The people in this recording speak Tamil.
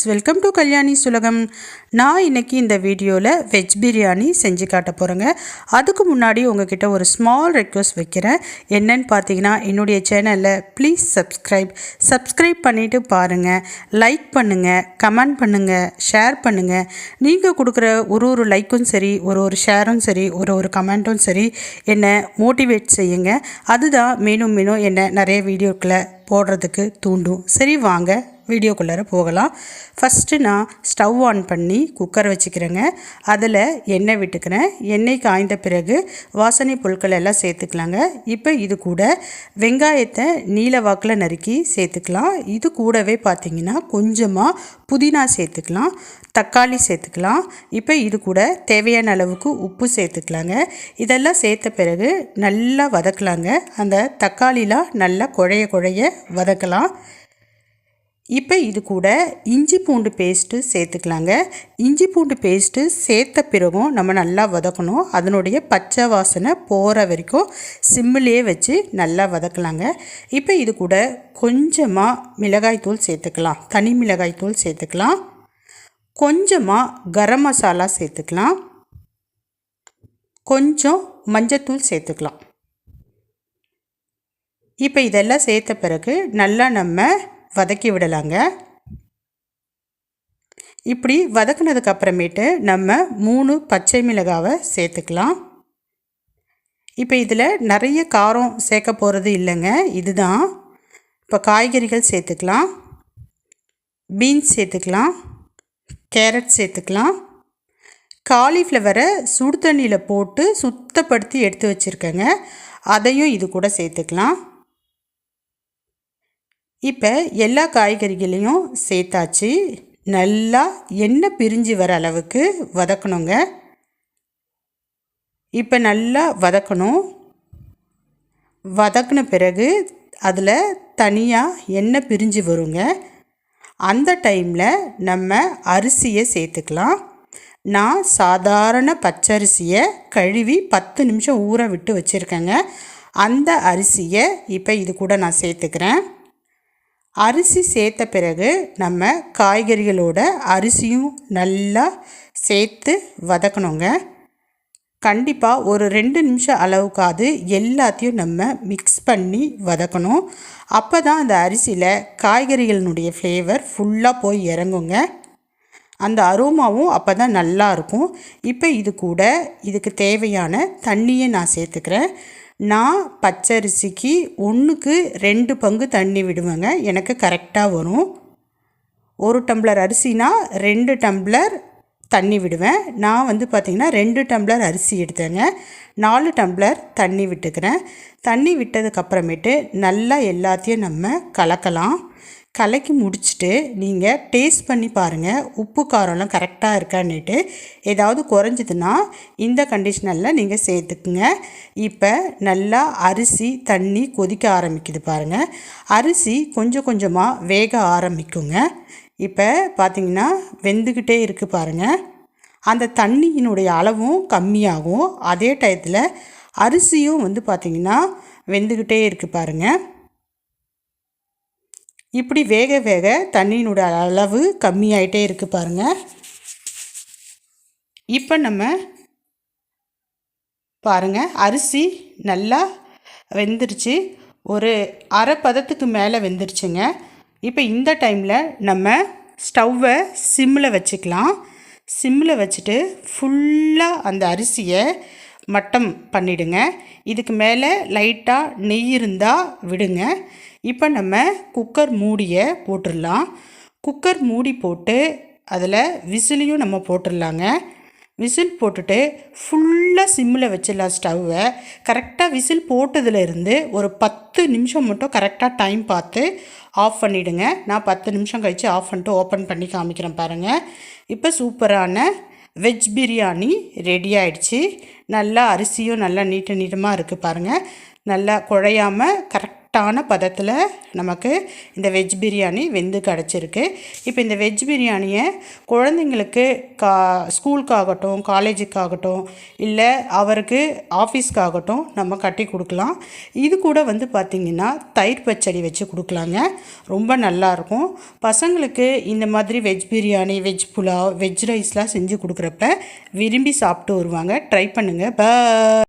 Welcome to Kalyani சுலகம். நான் இன்றைக்கி இந்த வீடியோவில் வெஜ் பிரியாணி செஞ்சு காட்ட போகிறேங்க. அதுக்கு முன்னாடி உங்ககிட்ட ஒரு ஸ்மால் ரெக்வஸ்ட் வைக்கிறேன். என்னன்னு பார்த்தீங்கன்னா, என்னுடைய சேனலில் ப்ளீஸ் சப்ஸ்கிரைப் பண்ணிவிட்டு பாருங்கள், லைக் பண்ணுங்கள், கமெண்ட் பண்ணுங்கள், ஷேர் பண்ணுங்கள். நீங்கள் கொடுக்குற ஒரு லைக்கும் சரி, ஒரு ஷேரும் சரி, ஒரு கமெண்ட்டும் சரி என்னை மோட்டிவேட் செய்யுங்க. அதுதான் மேலும் என்னை நிறைய வீடியோக்களை போடுறதுக்கு தூண்டும். சரி, வாங்க வீடியோக்குள்ளார போகலாம். ஃபஸ்ட்டு நான் ஸ்டவ் ஆன் பண்ணி குக்கர் வச்சுக்கிறேங்க. அதில் எண்ணெய் விட்டுக்கிறேன். எண்ணெய் காய்ந்த பிறகு வாசனை பொருட்கள் எல்லாம் சேர்த்துக்கலாங்க. இப்போ இது கூட வெங்காயத்தை நீல வாக்கில் நறுக்கி சேர்த்துக்கலாம். இது கூடவே பார்த்திங்கன்னா கொஞ்சமாக புதினா சேர்த்துக்கலாம், தக்காளி சேர்த்துக்கலாம். இப்போ இது கூட தேவையான அளவுக்கு உப்பு சேர்த்துக்கலாங்க. இதெல்லாம் சேர்த்த பிறகு நல்லா வதக்கலாங்க. அந்த தக்காளிலாம் நல்லா குழைய வதக்கலாம். இப்போ இது கூட இஞ்சி பூண்டு பேஸ்ட்டு சேர்த்துக்கலாங்க. இஞ்சி பூண்டு பேஸ்ட்டு சேர்த்த பிறகும் நம்ம நல்லா வதக்கணும். அதனுடைய பச்சை வாசனை போகிற வரைக்கும் சிம்மிலே வச்சு நல்லா வதக்கலாங்க. இப்போ இது கூட கொஞ்சமாக மிளகாய்த்தூள் சேர்த்துக்கலாம், தனி மிளகாய்த்தூள் சேர்த்துக்கலாம். கொஞ்சமாக கரம் மசாலா சேர்த்துக்கலாம். கொஞ்சம் மஞ்சத்தூள் சேர்த்துக்கலாம். இப்போ இதெல்லாம் சேர்த்த பிறகு நல்லா நம்ம வதக்கி விடலாங்க. இப்படி வதக்குனதுக்கு அப்புறமேட்டு நம்ம 3 பச்சை மிளகாவை சேர்த்துக்கலாம். இப்போ இதில் நிறைய காரம் சேர்க்க போகிறது இல்லைங்க, இதுதான். இப்போ காய்கறிகள் சேர்த்துக்கலாம். பீன்ஸ் சேர்த்துக்கலாம், கேரட் சேர்த்துக்கலாம். காலிஃப்ளவரை சுடு தண்ணியில் போட்டு சுத்தப்படுத்தி எடுத்து வச்சுருக்கேங்க, அதையும் இது கூட சேர்த்துக்கலாம். இப்போ எல்லா காய்கறிகளையும் சேர்த்தாச்சு. நல்லா எண்ணெய் பிரிஞ்சு வர அளவுக்கு வதக்கணுங்க. இப்போ நல்லா வதக்கணும். வதக்கின பிறகு அதில் தனியாக எண்ணெய் பிரிஞ்சு வருங்க. அந்த டைமில் நம்ம அரிசியை சேர்த்துக்கலாம். நான் சாதாரண பச்சரிசியை கழுவி 10 நிமிஷம் ஊற விட்டு வச்சுருக்கேங்க. அந்த அரிசியை இப்போ இது கூட நான் சேர்த்துக்கிறேன். அரிசி சேர்த்த பிறகு நம்ம காய்கறிகளோட அரிசியும் நல்லா சேர்த்து வதக்கணுங்க. கண்டிப்பாக ஒரு 2 நிமிஷம் அளவுக்காவது எல்லாத்தையும் நம்ம மிக்ஸ் பண்ணி வதக்கணும். அப்போ தான் அந்த அரிசியில் காய்கறிகளினுடைய ஃப்ளேவர் ஃபுல்லாக போய் இறங்குங்க. அந்த அரோமாவும் அப்போ தான் நல்லாயிருக்கும். இப்போ இது கூட இதுக்கு தேவையான தண்ணியை நான் சேர்த்துக்கிறேன். நான் பச்சரிசிக்கு 1க்கு 2 பங்கு தண்ணி விடுவேங்க, எனக்கு கரெக்டாக வரும். 1 டம்ளர் அரிசினா 2 டம்ளர் தண்ணி விடுவேன். நான் பார்த்திங்கன்னா 2 டம்ளர் அரிசி எடுத்தேங்க, 4 டம்ளர் தண்ணி விட்டுக்கிறேன். தண்ணி விட்டதுக்கப்புறமேட்டு நல்லா எல்லாத்தையும் நம்ம கலக்கலாம். கலக்கி முடிச்சுட்டு நீங்கள் டேஸ்ட் பண்ணி பாருங்கள், உப்பு காரம்லாம் கரெக்டாக இருக்கான்னுட்டு. ஏதாவது குறைஞ்சிதுன்னா இந்த கண்டிஷனில் நீங்கள் சேர்த்துக்குங்க. இப்போ நல்லா அரிசி தண்ணி கொதிக்க ஆரம்பிக்குது பாருங்கள். அரிசி கொஞ்சம் கொஞ்சமாக வேக ஆரம்பிக்குங்க. இப்போ பார்த்திங்கன்னா வெந்துக்கிட்டே இருக்குது பாருங்கள். அந்த தண்ணியினுடைய அளவும் கம்மியாகும். அதே டயத்தில் அரிசியும் பார்த்திங்கன்னா வெந்துக்கிட்டே இருக்குது பாருங்கள். இப்படி வேக தண்ணியினுடைய அளவு கம்மியாயிட்டே இருக்குது பாருங்கள். இப்போ நம்ம பாருங்கள், அரிசி நல்லா வெந்துருச்சு. ஒரு அரை பதத்துக்கு மேலே வெந்துருச்சுங்க. இப்போ இந்த டைமில் நம்ம ஸ்டவ்வை சிம்மில் வச்சுக்கலாம். சிம்மில் வச்சுட்டு ஃபுல்லாக அந்த அரிசியை மட்டம் பண்ணிவிடுங்க. இதுக்கு மேலே லைட்டாக நெய் இருந்தால் விடுங்க. இப்போ நம்ம குக்கர் மூடியை போட்டுடலாம். குக்கர் மூடி போட்டு அதில் விசிலையும் நம்ம போட்டுடலாங்க. விசில் போட்டுட்டு ஃபுல்லாக சிம்மில் வச்சிடலாம் ஸ்டவ்வை. கரெக்டாக விசில் போட்டதுலேருந்து ஒரு 10 நிமிஷம் மட்டும் கரெக்டாக டைம் பார்த்து ஆஃப் பண்ணிவிடுங்க. நான் 10 நிமிஷம் கழித்து ஆஃப் பண்ணிட்டு ஓப்பன் பண்ணி காமிக்கிறேன் பாருங்கள். இப்போ சூப்பரான வெஜ் பிரியாணி ரெடி ஆகிடுச்சு. நல்லா அரிசியும் நல்லா நீட்டமாக இருக்குது பாருங்கள். நல்லா குழையாமல் கரெக்டாக கரெக்டான பதத்தில் நமக்கு இந்த வெஜ் பிரியாணி வெந்து கிடச்சிருக்கு. இப்போ இந்த வெஜ் பிரியாணியை குழந்தைங்களுக்கு ஸ்கூலுக்காகட்டும், காலேஜுக்காகட்டும், இல்லை அவருக்கு ஆஃபீஸ்க்காகட்டும் நம்ம கட்டி கொடுக்கலாம். இது கூட வந்து பார்த்திங்கன்னா தயிர் பச்சடி வச்சு கொடுக்கலாங்க. ரொம்ப நல்லாயிருக்கும். பசங்களுக்கு இந்த மாதிரி veg biryani, veg pulao, veg ரைஸ்லாம் செஞ்சு கொடுக்குறப்ப விரும்பி சாப்பிட்டு வருவாங்க. ட்ரை பண்ணுங்கள்.